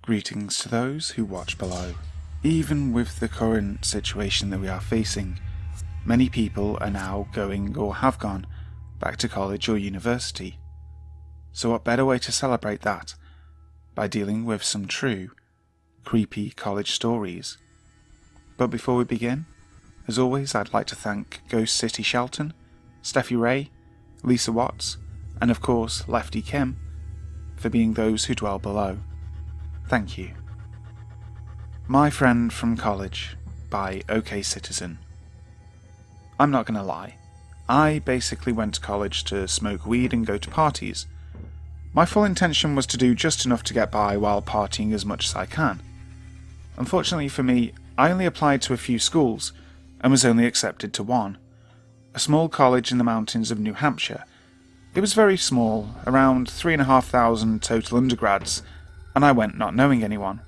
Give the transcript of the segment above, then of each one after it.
Greetings to those who watch below. Even with the current situation that we are facing, many people are now going or have gone back to college or university. So what better way to celebrate that by dealing with some true, creepy college stories. But before we begin, as always I'd like to thank Ghost City Shelton, Steffi Ray, Lisa Watts, and of course Lefty Kim, for being those who dwell below. Thank you. My Friend from College by okaycitizen. I'm not gonna lie, I basically went to college to smoke weed and go to parties. My full intention was to do just enough to get by while partying as much as I can. Unfortunately for me, I only applied to a few schools and was only accepted to one, a small college in the mountains of New Hampshire. It was very small, around 3,500 total undergrads, and I went not knowing anyone.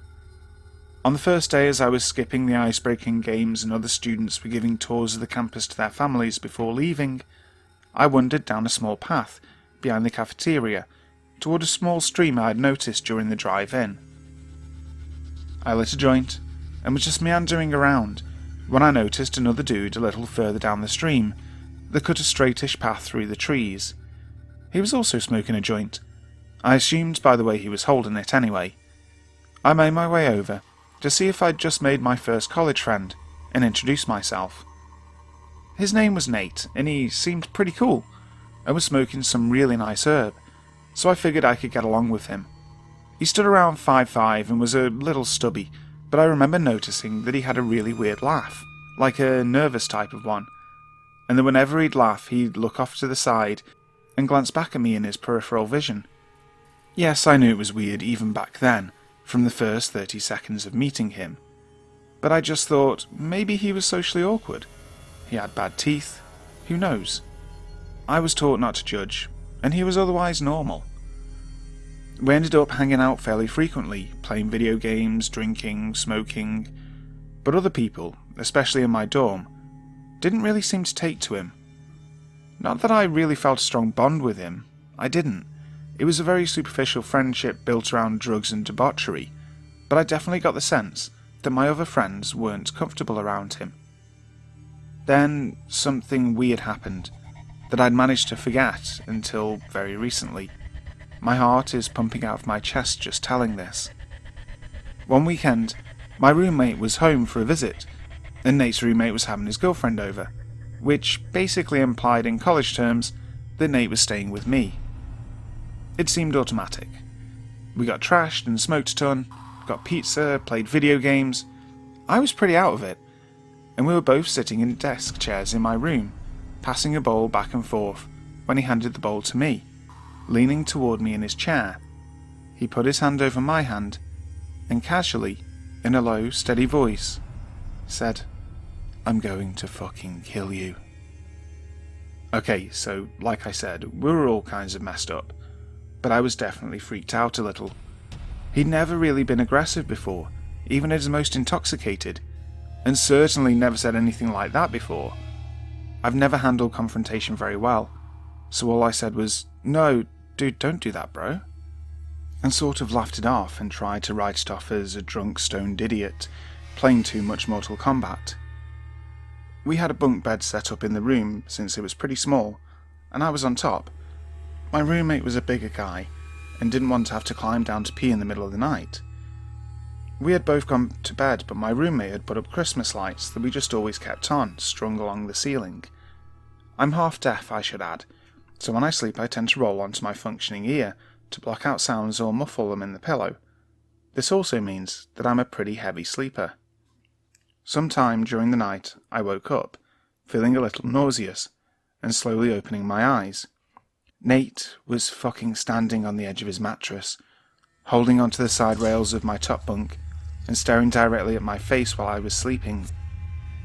On the first day, as I was skipping the ice-breaking games and other students were giving tours of the campus to their families before leaving, I wandered down a small path behind the cafeteria toward a small stream I had noticed during the drive in. I lit a joint and was just meandering around when I noticed another dude a little further down the stream that cut a straightish path through the trees. He was also smoking a joint. I assumed by the way he was holding it anyway. I made my way over to see if I'd just made my first college friend and introduced myself. His name was Nate, and he seemed pretty cool and was smoking some really nice herb, so I figured I could get along with him. He stood around 5'5" and was a little stubby, but I remember noticing that he had a really weird laugh, like a nervous type of one, and that whenever he'd laugh he'd look off to the side and glance back at me in his peripheral vision. Yes, I knew it was weird even back then, from the first 30 seconds of meeting him, but I just thought maybe he was socially awkward. He had bad teeth, who knows? I was taught not to judge, and he was otherwise normal. We ended up hanging out fairly frequently, playing video games, drinking, smoking, but other people, especially in my dorm, didn't really seem to take to him. Not that I really felt a strong bond with him, I didn't. It was a very superficial friendship built around drugs and debauchery, but I definitely got the sense that my other friends weren't comfortable around him. Then something weird happened that I'd managed to forget until very recently. My heart is pumping out of my chest just telling this. One weekend, my roommate was home for a visit, and Nate's roommate was having his girlfriend over, which basically implied in college terms that Nate was staying with me. It seemed automatic. We got trashed and smoked a ton, got pizza, played video games. I was pretty out of it, and we were both sitting in desk chairs in my room, passing a bowl back and forth when he handed the bowl to me, leaning toward me in his chair. He put his hand over my hand, and casually, in a low, steady voice, said, "I'm going to fucking kill you." Okay, so like I said, we were all kinds of messed up, but I was definitely freaked out a little. He'd never really been aggressive before, even at his most intoxicated, and certainly never said anything like that before. I've never handled confrontation very well, so all I said was, "No, dude, don't do that, bro," and sort of laughed it off and tried to write it off as a drunk, stoned idiot playing too much Mortal Kombat. We had a bunk bed set up in the room since it was pretty small, and I was on top. My roommate was a bigger guy, and didn't want to have to climb down to pee in the middle of the night. We had both gone to bed, but my roommate had put up Christmas lights that we just always kept on, strung along the ceiling. I'm half deaf, I should add, so when I sleep I tend to roll onto my functioning ear to block out sounds or muffle them in the pillow. This also means that I'm a pretty heavy sleeper. Sometime during the night I woke up, feeling a little nauseous, and slowly opening my eyes. Nate was fucking standing on the edge of his mattress, holding onto the side rails of my top bunk and staring directly at my face while I was sleeping.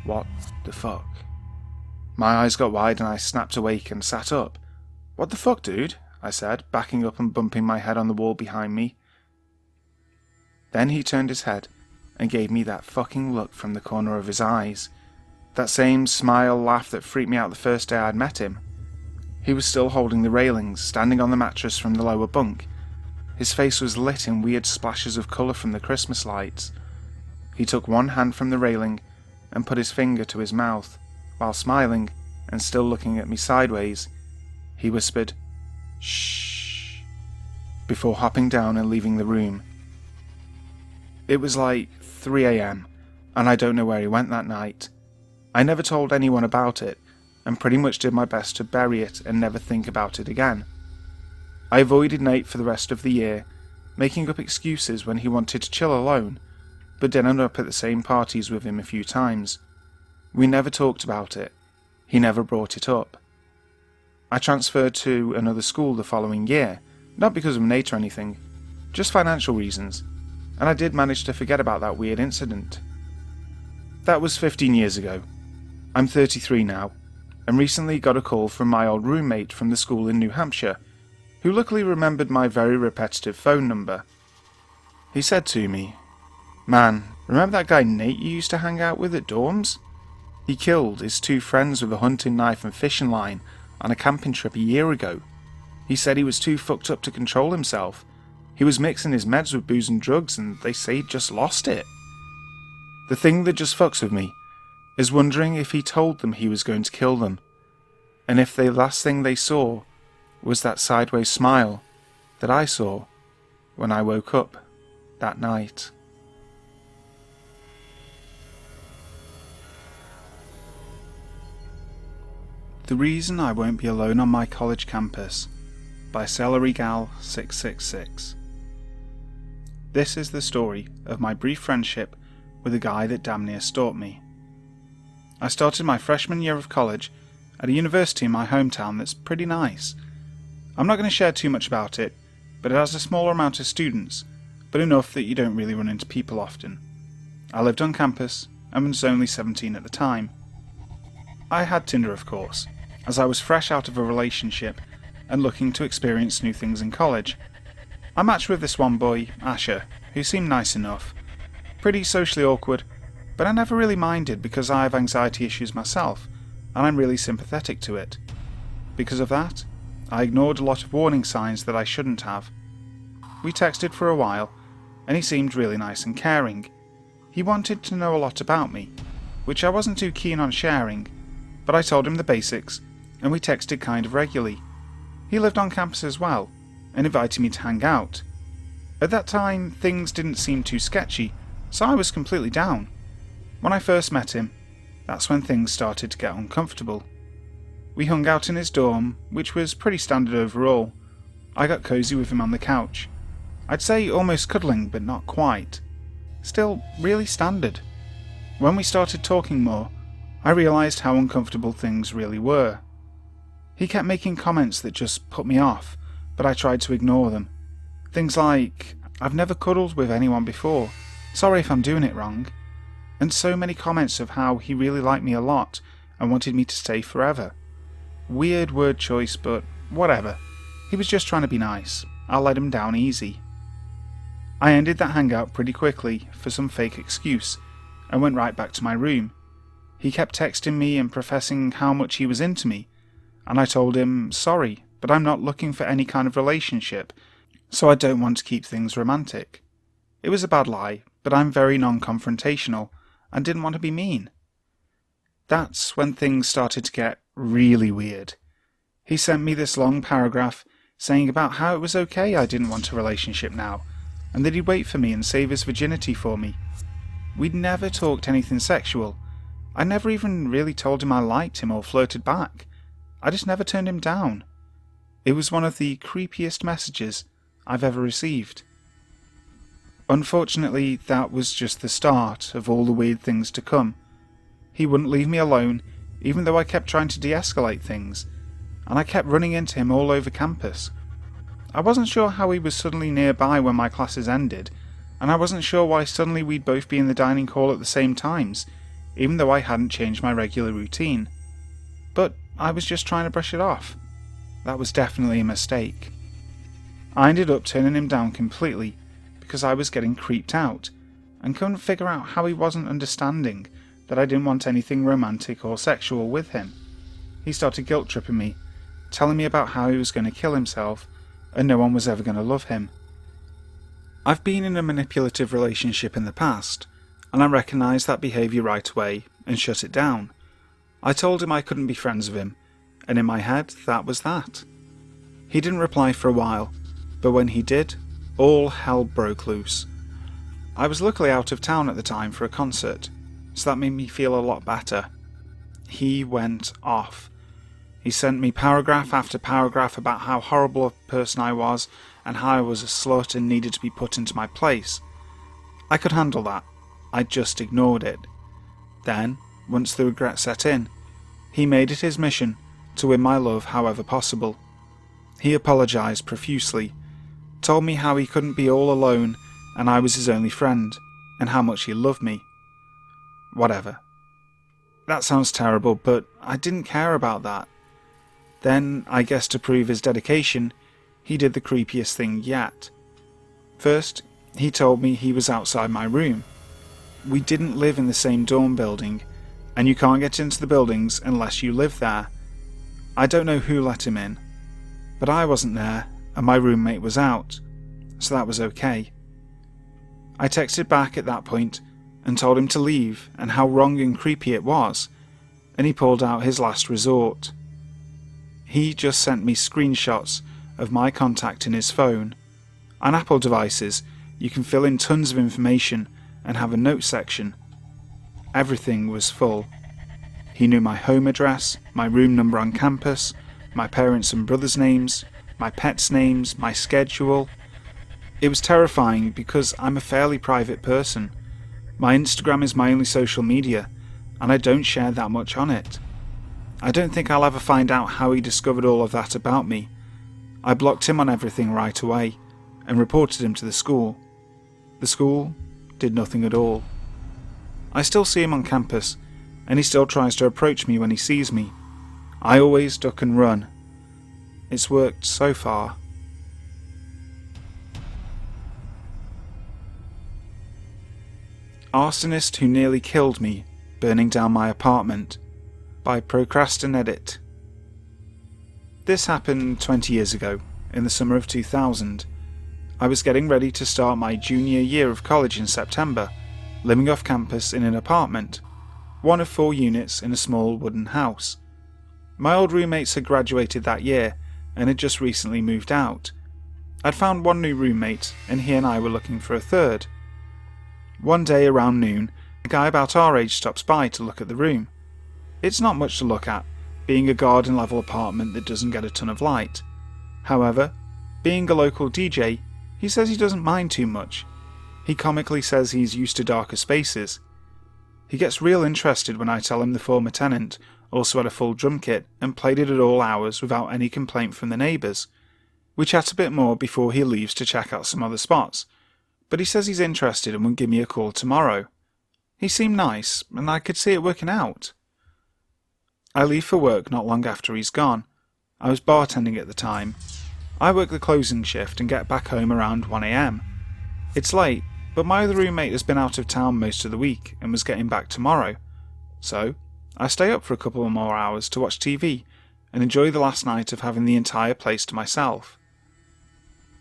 What the fuck? My eyes got wide and I snapped awake and sat up. "What the fuck, dude?" I said, backing up and bumping my head on the wall behind me. Then he turned his head and gave me that fucking look from the corner of his eyes. That same smile laugh that freaked me out the first day I'd met him. He was still holding the railings, standing on the mattress from the lower bunk, His face was lit in weird splashes of colour from the Christmas lights. He took one hand from the railing and put his finger to his mouth, while smiling and still looking at me sideways. He whispered, "Shh," before hopping down and leaving the room. It was like 3 a.m, and I don't know where he went that night. I never told anyone about it, and pretty much did my best to bury it and never think about it again. I avoided Nate for the rest of the year, making up excuses when he wanted to chill alone, but did end up at the same parties with him a few times. We never talked about it. He never brought it up. I transferred to another school the following year, not because of Nate or anything, just financial reasons, and I did manage to forget about that weird incident. That was 15 years ago. I'm 33 now, and recently got a call from my old roommate from the school in New Hampshire, who luckily remembered my very repetitive phone number. He said to me, "Man, remember that guy Nate you used to hang out with at dorms? He killed his 2 friends with a hunting knife and fishing line on a camping trip a year ago. He said he was too fucked up to control himself. He was mixing his meds with booze and drugs, and they say he just lost it." The thing that just fucks with me is wondering if he told them he was going to kill them, and if the last thing they saw was that sideways smile that I saw when I woke up that night. The Reason I Won't Be Alone on My College Campus by CeleryGal666. This is the story of my brief friendship with a guy that damn near stalked me. I started my freshman year of college at a university in my hometown that's pretty nice. I'm not going to share too much about it, but it has a smaller amount of students, but enough that you don't really run into people often. I lived on campus and was only 17 at the time. I had Tinder, of course, as I was fresh out of a relationship and looking to experience new things in college. I matched with this one boy, Asher, who seemed nice enough. Pretty socially awkward, but I never really minded because I have anxiety issues myself, and I'm really sympathetic to it. Because of that, I ignored a lot of warning signs that I shouldn't have. We texted for a while, and he seemed really nice and caring. He wanted to know a lot about me, which I wasn't too keen on sharing, but I told him the basics, and we texted kind of regularly. He lived on campus as well, and invited me to hang out. At that time, things didn't seem too sketchy, so I was completely down. When I first met him, that's when things started to get uncomfortable. We hung out in his dorm, which was pretty standard overall. I got cozy with him on the couch. I'd say almost cuddling, but not quite. Still, really standard. When we started talking more, I realised how uncomfortable things really were. He kept making comments that just put me off, but I tried to ignore them. Things like, "I've never cuddled with anyone before, sorry if I'm doing it wrong," and so many comments of how he really liked me a lot and wanted me to stay forever. Weird word choice, but whatever. He was just trying to be nice. I'll let him down easy. I ended that hangout pretty quickly for some fake excuse and went right back to my room. He kept texting me and professing how much he was into me, and I told him, "Sorry, but I'm not looking for any kind of relationship, so I don't want to keep things romantic." It was a bad lie, but I'm very non-confrontational and didn't want to be mean. That's when things started to get really weird. He sent me this long paragraph saying about how it was okay I didn't want a relationship now, and that he'd wait for me and save his virginity for me. We'd never talked anything sexual. I never even really told him I liked him or flirted back. I just never turned him down. It was one of the creepiest messages I've ever received. Unfortunately, that was just the start of all the weird things to come. He wouldn't leave me alone, even though I kept trying to de-escalate things, and I kept running into him all over campus. I wasn't sure how he was suddenly nearby when my classes ended, and I wasn't sure why suddenly we'd both be in the dining hall at the same times, even though I hadn't changed my regular routine. But I was just trying to brush it off. That was definitely a mistake. I ended up turning him down completely because I was getting creeped out and couldn't figure out how he wasn't understanding that I didn't want anything romantic or sexual with him. He started guilt-tripping me, telling me about how he was going to kill himself and no one was ever going to love him. I've been in a manipulative relationship in the past, and I recognised that behaviour right away and shut it down. I told him I couldn't be friends with him, and in my head that was that. He didn't reply for a while, but when he did, all hell broke loose. I was luckily out of town at the time for a concert, so that made me feel a lot better. He went off. He sent me paragraph after paragraph about how horrible a person I was and how I was a slut and needed to be put into my place. I could handle that. I just ignored it. Then, once the regret set in, he made it his mission to win my love however possible. He apologised profusely, told me how he couldn't be all alone and I was his only friend, and how much he loved me. Whatever. That sounds terrible, but I didn't care about that. Then, I guess to prove his dedication, he did the creepiest thing yet. First, he told me he was outside my room. We didn't live in the same dorm building, and you can't get into the buildings unless you live there. I don't know who let him in, but I wasn't there, and my roommate was out, so that was okay. I texted back at that point and told him to leave and how wrong and creepy it was, and he pulled out his last resort. He just sent me screenshots of my contact in his phone. On Apple devices, you can fill in tons of information and have a note section. Everything was full. He knew my home address, my room number on campus, my parents' and brothers' names, my pets' names, my schedule. It was terrifying because I'm a fairly private person. My Instagram is my only social media, and I don't share that much on it. I don't think I'll ever find out how he discovered all of that about me. I blocked him on everything right away, and reported him to the school. The school did nothing at all. I still see him on campus, and he still tries to approach me when he sees me. I always duck and run. It's worked so far. Arsonist who nearly killed me, burning down my apartment, by Procrastineddit. This happened 20 years ago, in the summer of 2000. I was getting ready to start my junior year of college in September, living off campus in an apartment, one of 4 units in a small wooden house. My old roommates had graduated that year and had just recently moved out. I'd found one new roommate, and he and I were looking for a third. One day around noon, a guy about our age stops by to look at the room. It's not much to look at, being a garden-level apartment that doesn't get a ton of light. However, being a local DJ, he says he doesn't mind too much. He comically says he's used to darker spaces. He gets real interested when I tell him the former tenant also had a full drum kit and played it at all hours without any complaint from the neighbours. We chat a bit more before he leaves to check out some other spots, but he says he's interested and will give me a call tomorrow. He seemed nice, and I could see it working out. I leave for work not long after he's gone. I was bartending at the time. I work the closing shift and get back home around 1 AM. It's late, but my other roommate has been out of town most of the week and was getting back tomorrow. So, I stay up for a couple more hours to watch TV and enjoy the last night of having the entire place to myself.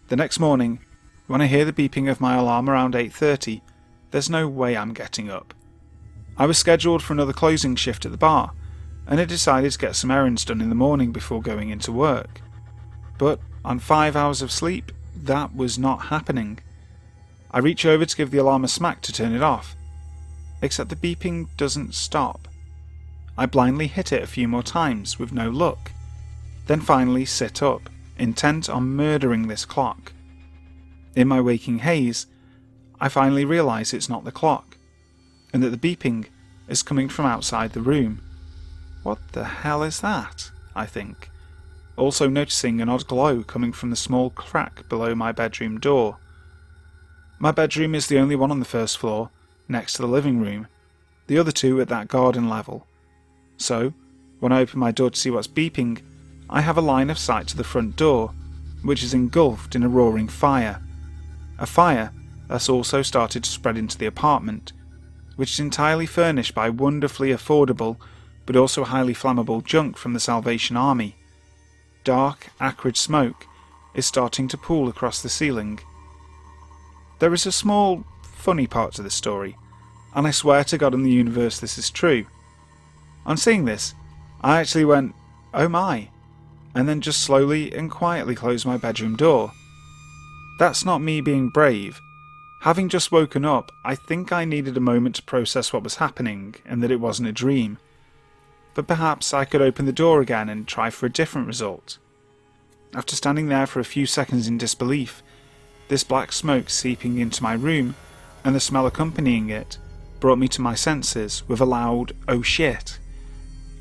The next morning, when I hear the beeping of my alarm around 8:30, there's no way I'm getting up. I was scheduled for another closing shift at the bar, and had decided to get some errands done in the morning before going into work. But on 5 hours of sleep, that was not happening. I reach over to give the alarm a smack to turn it off, except the beeping doesn't stop. I blindly hit it a few more times with no luck, then finally sit up, intent on murdering this clock. In my waking haze, I finally realise it's not the clock, and that the beeping is coming from outside the room. What the hell is that? I think, also noticing an odd glow coming from the small crack below my bedroom door. My bedroom is the only one on the first floor, next to the living room, the other 2 at that garden level. So, when I open my door to see what's beeping, I have a line of sight to the front door, which is engulfed in a roaring fire. A fire that's also started to spread into the apartment, which is entirely furnished by wonderfully affordable but also highly flammable junk from the Salvation Army. Dark, acrid smoke is starting to pool across the ceiling. There is a small, funny part to this story, and I swear to God in the universe this is true. On seeing this, I actually went, "Oh my," and then just slowly and quietly closed my bedroom door. That's not me being brave. Having just woken up, I think I needed a moment to process what was happening and that it wasn't a dream. But perhaps I could open the door again and try for a different result. After standing there for a few seconds in disbelief, this black smoke seeping into my room and the smell accompanying it brought me to my senses with a loud "oh shit."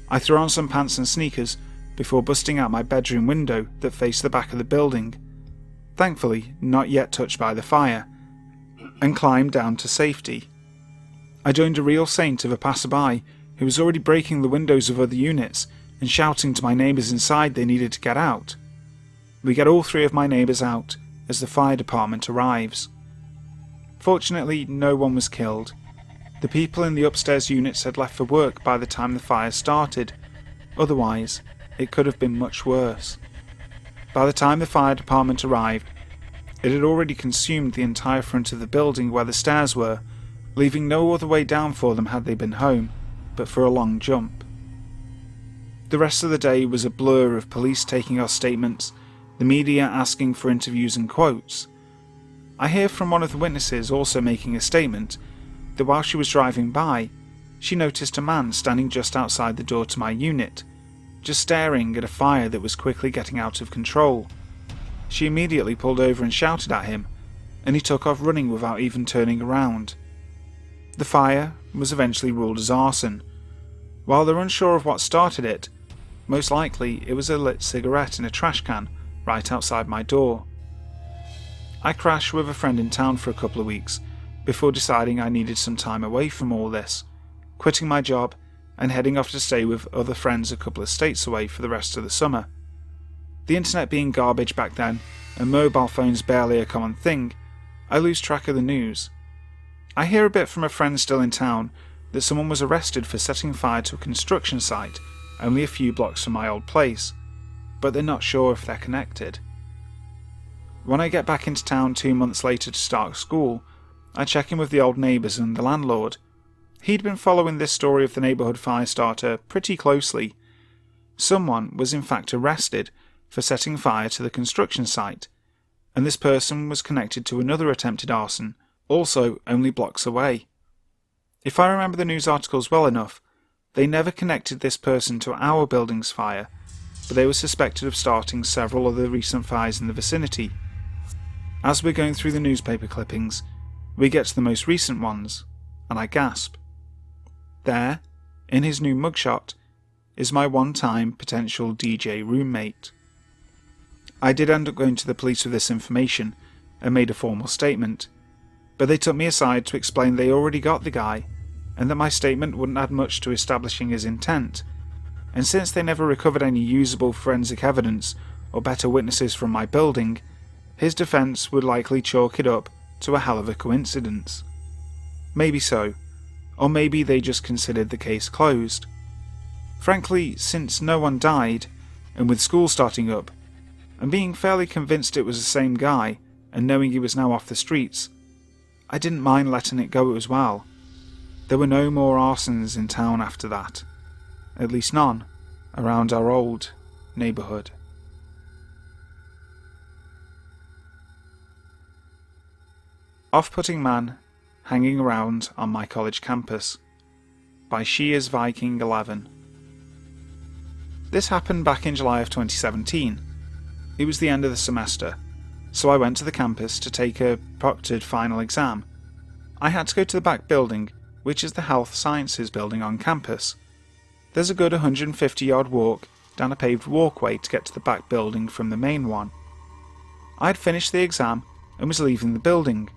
I threw on some pants and sneakers before busting out my bedroom window that faced the back of the building, thankfully not yet touched by the fire, and climbed down to safety. I joined a real saint of a passerby who was already breaking the windows of other units and shouting to my neighbours inside they needed to get out. We get all 3 of my neighbours out as the fire department arrives. Fortunately, no one was killed. The people in the upstairs units had left for work by the time the fire started, otherwise it could have been much worse. By the time the fire department arrived, it had already consumed the entire front of the building where the stairs were, leaving no other way down for them had they been home, but for a long jump. The rest of the day was a blur of police taking our statements, the media asking for interviews and quotes. I hear from one of the witnesses also making a statement that while she was driving by, she noticed a man standing just outside the door to my unit, just staring at a fire that was quickly getting out of control. She immediately pulled over and shouted at him, and he took off running without even turning around. The fire was eventually ruled as arson. While they're unsure of what started it, most likely it was a lit cigarette in a trash can right outside my door. I crashed with a friend in town for a couple of weeks before deciding I needed some time away from all this, quitting my job and heading off to stay with other friends a couple of states away for the rest of the summer. The internet being garbage back then and mobile phones barely a common thing, I lose track of the news. I hear a bit from a friend still in town that someone was arrested for setting fire to a construction site only a few blocks from my old place, but they're not sure if they're connected. When I get back into town 2 months later to start school, I check in with the old neighbours and the landlord. He'd been following this story of the neighbourhood fire starter pretty closely. Someone was in fact arrested for setting fire to the construction site, and this person was connected to another attempted arson, also only blocks away. If I remember the news articles well enough, they never connected this person to our building's fire, but they were suspected of starting several other recent fires in the vicinity. As we're going through the newspaper clippings, we get to the most recent ones, and I gasp. There, in his new mugshot, is my one-time potential DJ roommate. I did end up going to the police with this information and made a formal statement, but they took me aside to explain they already got the guy and that my statement wouldn't add much to establishing his intent, and since they never recovered any usable forensic evidence or better witnesses from my building, his defence would likely chalk it up to a hell of a coincidence. Maybe so, or maybe they just considered the case closed. Frankly, since no one died, and with school starting up, and being fairly convinced it was the same guy, and knowing he was now off the streets, I didn't mind letting it go as well. There were no more arsons in town after that. At least none around our old neighbourhood. Off-putting man hanging around on my college campus by Shears Viking 11. This happened back in July of 2017. It was the end of the semester, so I went to the campus to take a proctored final exam. I had to go to the back building, which is the health sciences building on campus. There's a good 150-yard walk down a paved walkway to get to the back building from the main one. I'd finished the exam and was leaving the building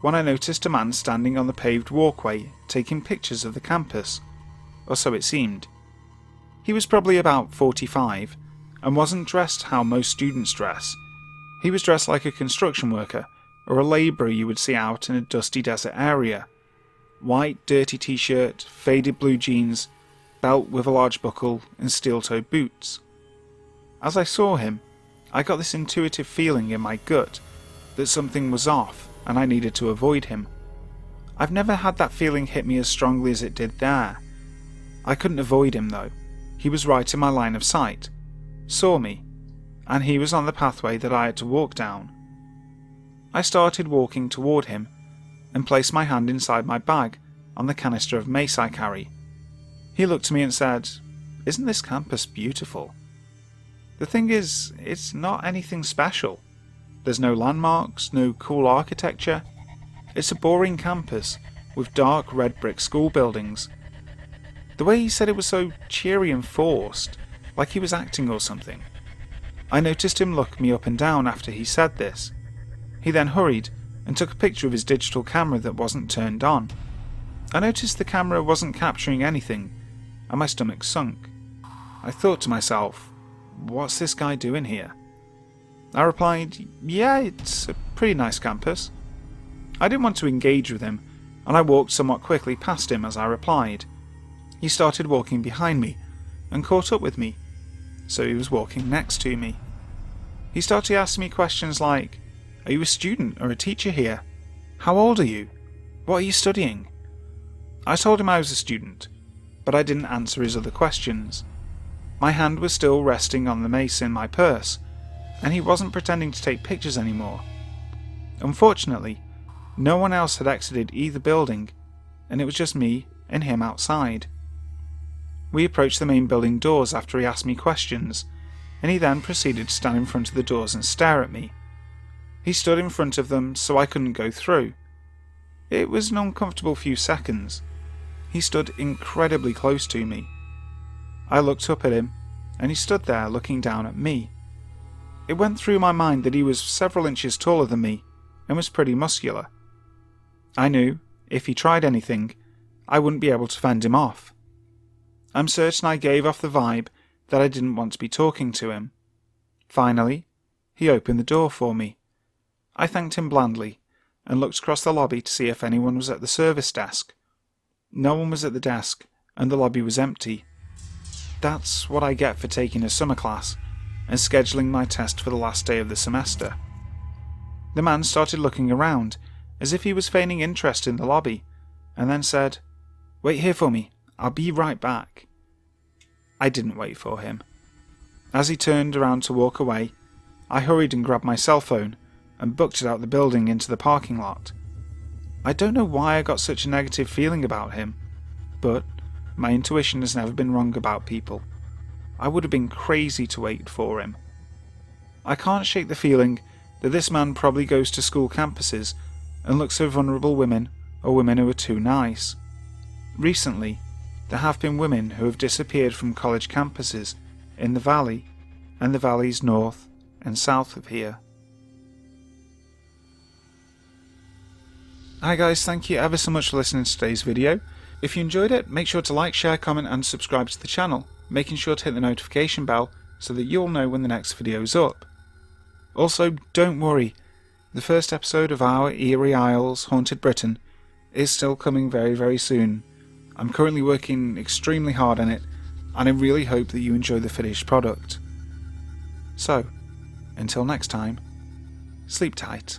when I noticed a man standing on the paved walkway taking pictures of the campus, or so it seemed. He was probably about 45 and wasn't dressed how most students dress. He was dressed like a construction worker or a labourer you would see out in a dusty desert area. White dirty t-shirt, faded blue jeans, belt with a large buckle and steel-toed boots. As I saw him, I got this intuitive feeling in my gut that something was off and I needed to avoid him. I've never had that feeling hit me as strongly as it did there. I couldn't avoid him though. He was right in my line of sight, saw me, and he was on the pathway that I had to walk down. I started walking toward him and placed my hand inside my bag on the canister of mace I carry. He looked at me and said, "Isn't this campus beautiful?" The thing is, it's not anything special. There's no landmarks, no cool architecture. It's a boring campus with dark red brick school buildings. The way he said it was so cheery and forced, like he was acting or something. I noticed him look me up and down after he said this. He then hurried and took a picture of his digital camera that wasn't turned on. I noticed the camera wasn't capturing anything, and my stomach sunk. I thought to myself, what's this guy doing here? I replied, yeah, it's a pretty nice campus. I didn't want to engage with him, and I walked somewhat quickly past him as I replied. He started walking behind me and caught up with me, so he was walking next to me. He started asking me questions like, "Are you a student or a teacher here? How old are you? What are you studying?" I told him I was a student, but I didn't answer his other questions. My hand was still resting on the mace in my purse, and he wasn't pretending to take pictures anymore. Unfortunately, no one else had exited either building, and it was just me and him outside. We approached the main building doors after he asked me questions, and he then proceeded to stand in front of the doors and stare at me. He stood in front of them so I couldn't go through. It was an uncomfortable few seconds. He stood incredibly close to me. I looked up at him, and he stood there looking down at me. It went through my mind that he was several inches taller than me and was pretty muscular. I knew, if he tried anything, I wouldn't be able to fend him off. I'm certain I gave off the vibe that I didn't want to be talking to him. Finally, he opened the door for me. I thanked him blandly and looked across the lobby to see if anyone was at the service desk. No one was at the desk, and the lobby was empty. That's what I get for taking a summer class and scheduling my test for the last day of the semester. The man started looking around as if he was feigning interest in the lobby, and then said, "Wait here for me, I'll be right back." I didn't wait for him. As he turned around to walk away, I hurried and grabbed my cell phone and booked it out the building into the parking lot. I don't know why I got such a negative feeling about him, but my intuition has never been wrong about people. I would have been crazy to wait for him. I can't shake the feeling that this man probably goes to school campuses and looks for vulnerable women or women who are too nice. Recently, there have been women who have disappeared from college campuses in the valley and the valleys north and south of here. Hi guys, thank you ever so much for listening to today's video. If you enjoyed it, make sure to like, share, comment and subscribe to the channel, making sure to hit the notification bell so that you'll know when the next video is up. Also, don't worry, the first episode of our Eerie Isles Haunted Britain is still coming very, very soon. I'm currently working extremely hard on it, and I really hope that you enjoy the finished product. So, until next time, sleep tight.